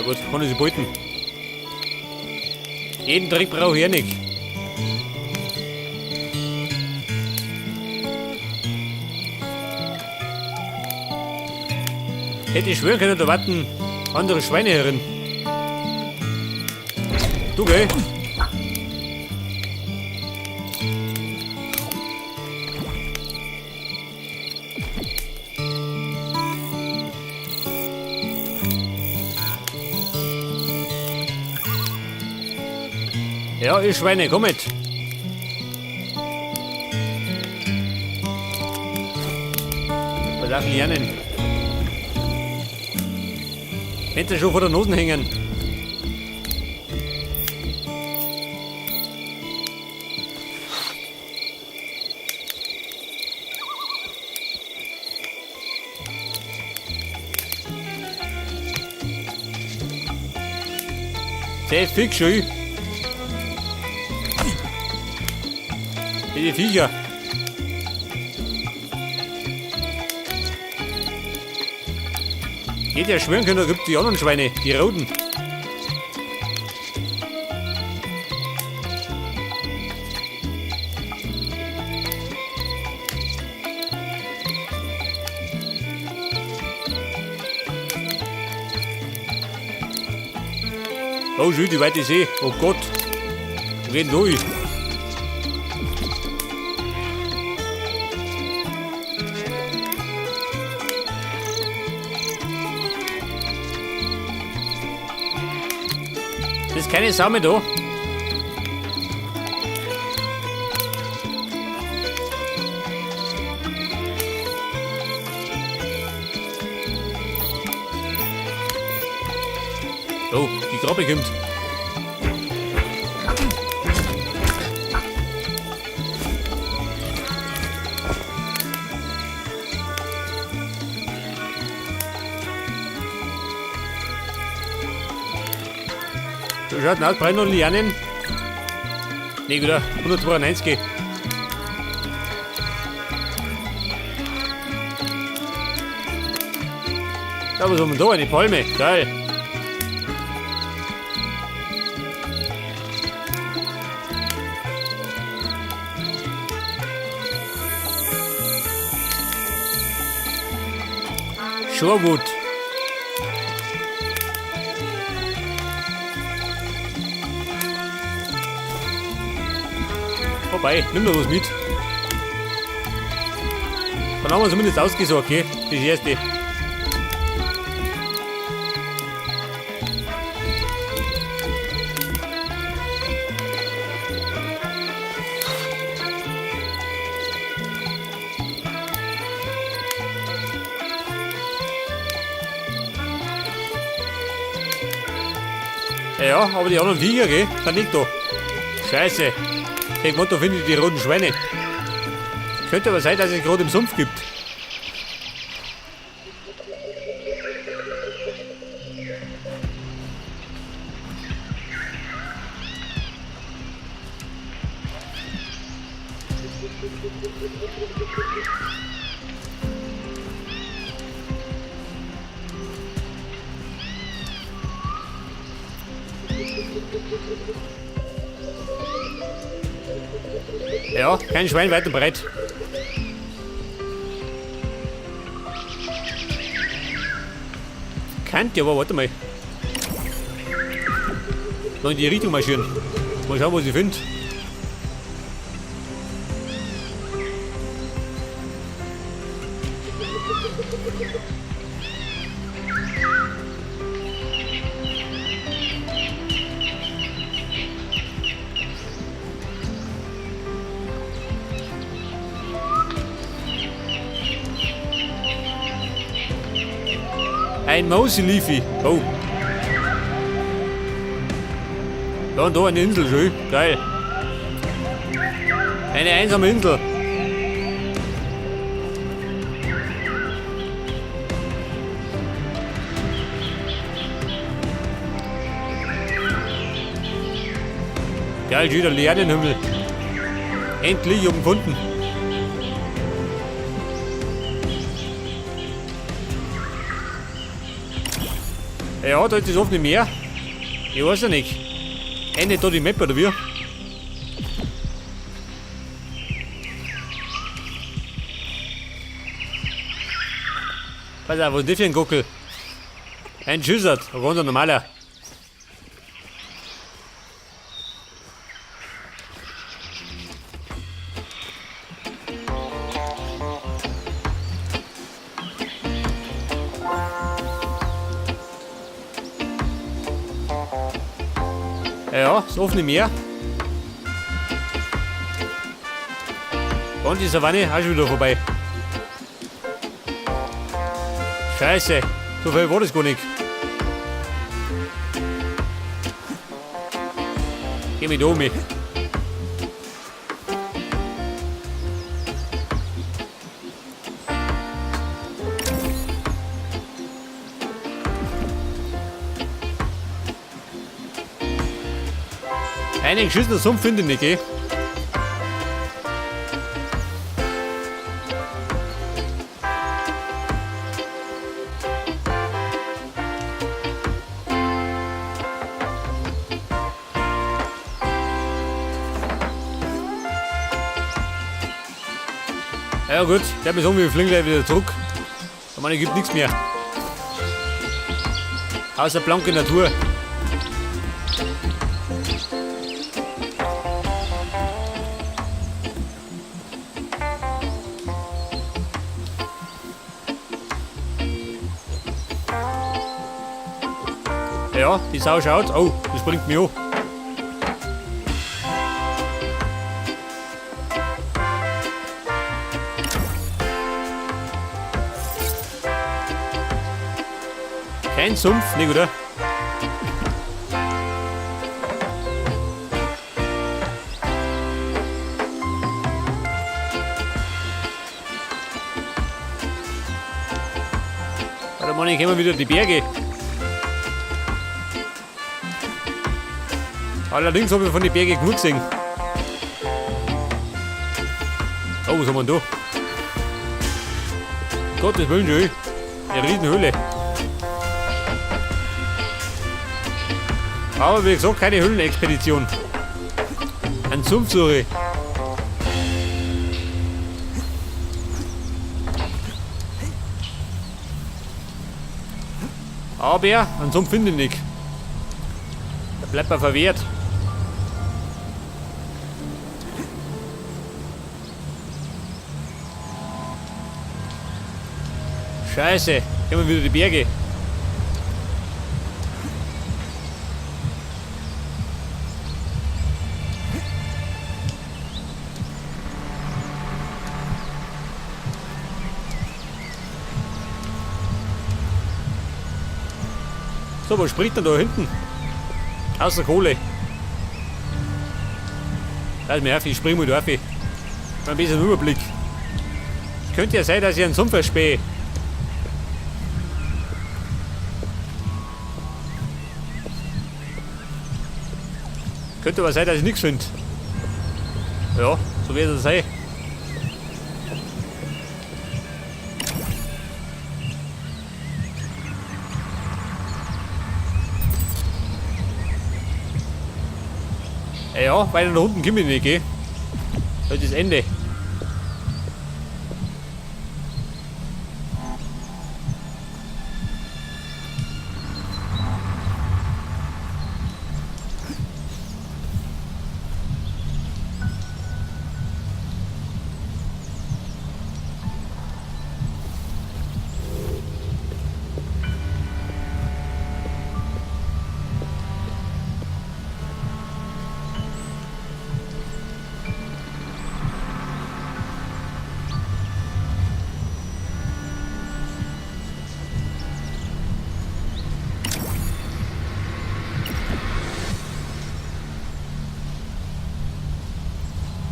gut, kann ich sie behalten. Jeden Trick brauche ich ja nicht. Hätte ich schwören können, da warten andere Schweine herin. Du, gell? Ja, ihr Schweine, komm mit. Was darf ich lernen? Könnt ihr schon vor der Nase hängen? Sehr fix schön. Die Viecher. Hätte ja schwören können, da gibt es die anderen Schweine, die roten. Oh, schön, die weite See. Oh Gott. Wo geht denn durch? Das ist keine Sau mehr da. Oh, die Krabbe kommt. So schaut aus, brauche noch Lianen. Ne, wieder 192. Da, was haben wir da? Eine Palme. Geil. Shorewood. Vorbei, nimm mir was mit. Dann haben wir zumindest ausgesorgt, okay? Das erste. Ja, aber die anderen Viecher, gell? Sind nicht da. Scheiße. Ich Motto finde ich die roten Schweine. Könnte aber sein, dass es gerade im Sumpf gibt. Ja, kein Schwein weiter breit. Kannt aber warte mal. Noch in die Richtung marschieren. Mal schauen, was ich finde. Ein Mausiliefi. Oh. Da und da eine Insel, schön. Geil. Eine einsame Insel. Geil, wieder Lernen-Himmel. Endlich oben gefunden. Ja, da ist das offene Meer. Ich weiß ja nicht. Endet da die Map oder wie? Pass auf, was ist das für ein Gockel? Ein Schüssert, ein ganz normaler. Ja, das offene Meer. Und die Savanne auch schon wieder vorbei. Scheiße, so viel war das gar nicht. Geh mit oben. Einen geschissenen Sumpf finde ich nicht, gell? Ja gut, ich hab mich sagen, wir fliegen gleich wieder zurück. Ich meine, es gibt nichts mehr. Außer blanke Natur. Ja, die Sau schaut. Oh, das bringt mich an. Kein Sumpf, nicht oder? Warte mal, ich komme wieder die Berge. Allerdings habe ich von den Bergen genug gesehen. Oh, was haben wir denn da? Gottes Willen, schön. Eine Riesenhöhle. Aber wie gesagt, keine Höhlenexpedition. Ein Sumpfsuche. Aber einen Sumpf finde ich nicht. Da bleibt man verwehrt. Scheiße, kommen wieder die Berge. So, was spricht denn da hinten? Außer Kohle. Lass mich auf, ich spring mal da auf. Ein bisschen Überblick. Es könnte ja sein, dass ich einen Sumpf erspähe. Könnte aber sein, dass ich nichts finde. Ja, so wird es sein. Ja, weiter nach unten komme ich nicht, gell? Das ist das Ende.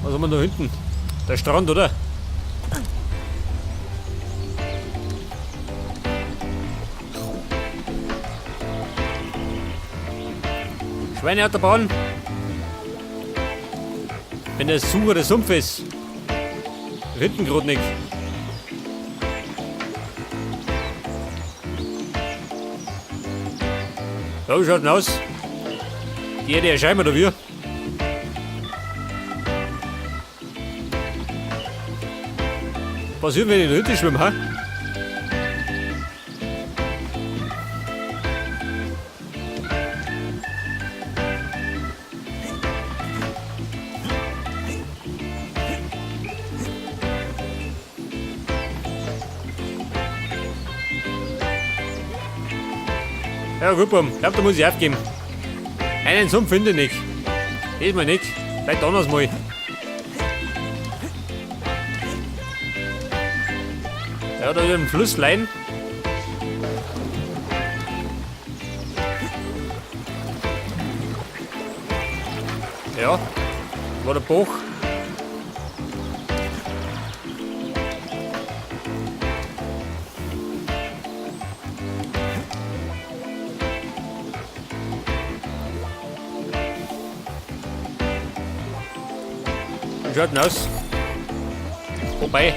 Was haben wir da hinten? Der Strand, oder? Schweineautobahn. Wenn der Sucher des Sumpfes. Hinten gerade nicht. So, wie schaut denn aus? Die hätte ja scheinbar da wir. Passiert, wenn ich in der Hütte schwimme, ha? Ja gut, Bum. Ich glaube, da muss ich aufgeben. Einen Sumpf finde ich nicht. Diesmal nicht. Vielleicht anders mal. Ja, da ist ein Flusslein. Ja, war der Bach. Wie schaut denn aus? Vorbei.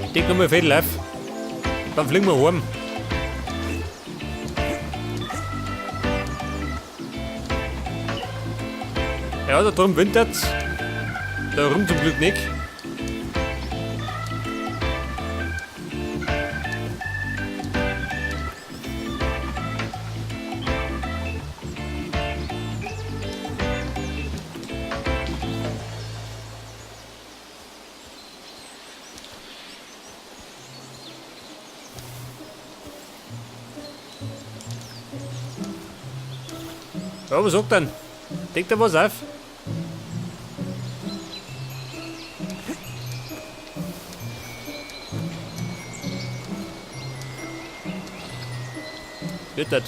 Ich denke noch mal Viertel auf. Dann fliegen wir heim. Ja, da drüben wintert's. Da rum zum Glück nicht. Ja, was sagt dann? Denkt er was auf? Wird.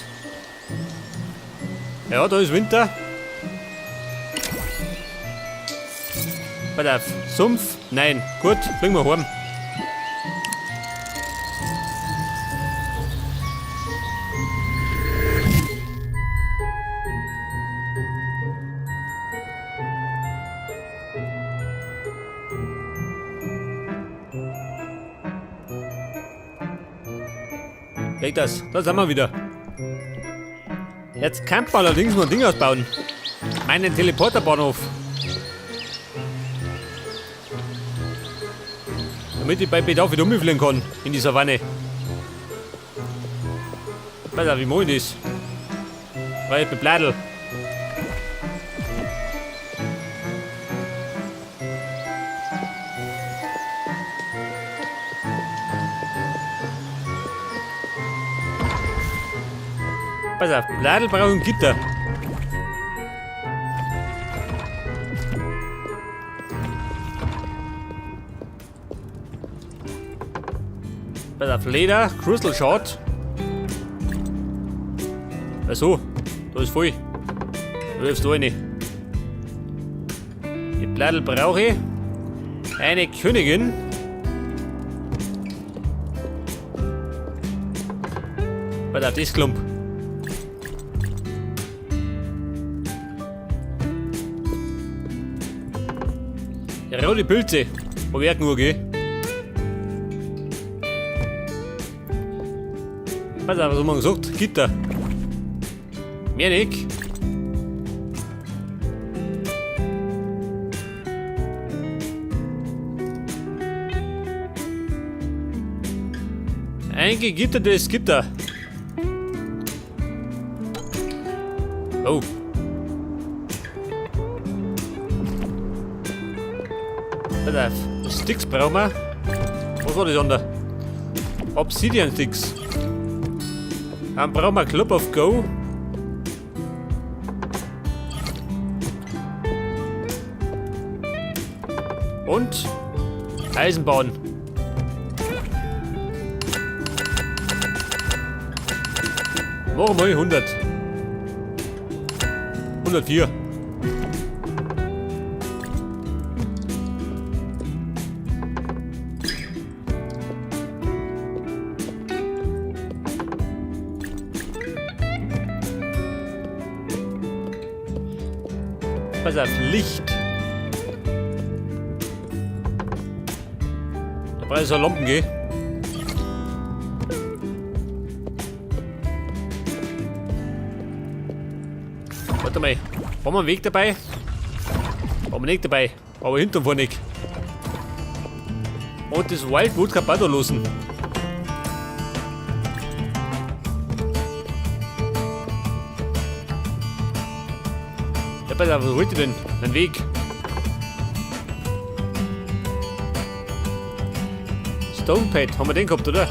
Ja, da ist Winter. Warte auf. Sumpf? Nein. Gut, fliegen wir heim. Leg das, da sind wir wieder. Jetzt kann man allerdings noch ein Ding ausbauen. Meinen Teleporterbahnhof. Damit ich bei Bedarf wieder umfliegen kann in die Savanne. Weiß auch, wie mache ich das? Weil ich bebladel. Pass auf, Bladel braucht ein Gitter. Pass auf, Leder, Crystal Shard. Achso, da ist voll. Da hilfst du rein. Die Bladel brauche ich. Eine Königin. Pass auf, das Klump. Rote Pilze, wo wirken nur, gell? Pass auf, was haben wir gesagt? Gitter. Mehr nicht. Ein gegittertes Gitter. Oh. Pass auf, Sticks brauchen wir. Was war das andere? Obsidian Sticks. Dann brauchen wir Club of Go. Und Eisenbahn. Machen wir 100. 104. Pass auf, Licht. Da brauche ich so Lampen, gell? Warte mal. Haben wir einen Weg dabei? Haben wir nicht dabei. Aber hinten war nicht. Und das Wildwood kann man da losen. Ja, pass auf, was wollt ihr denn? Ein Weg. Stone Pad, haben wir den gehabt, oder?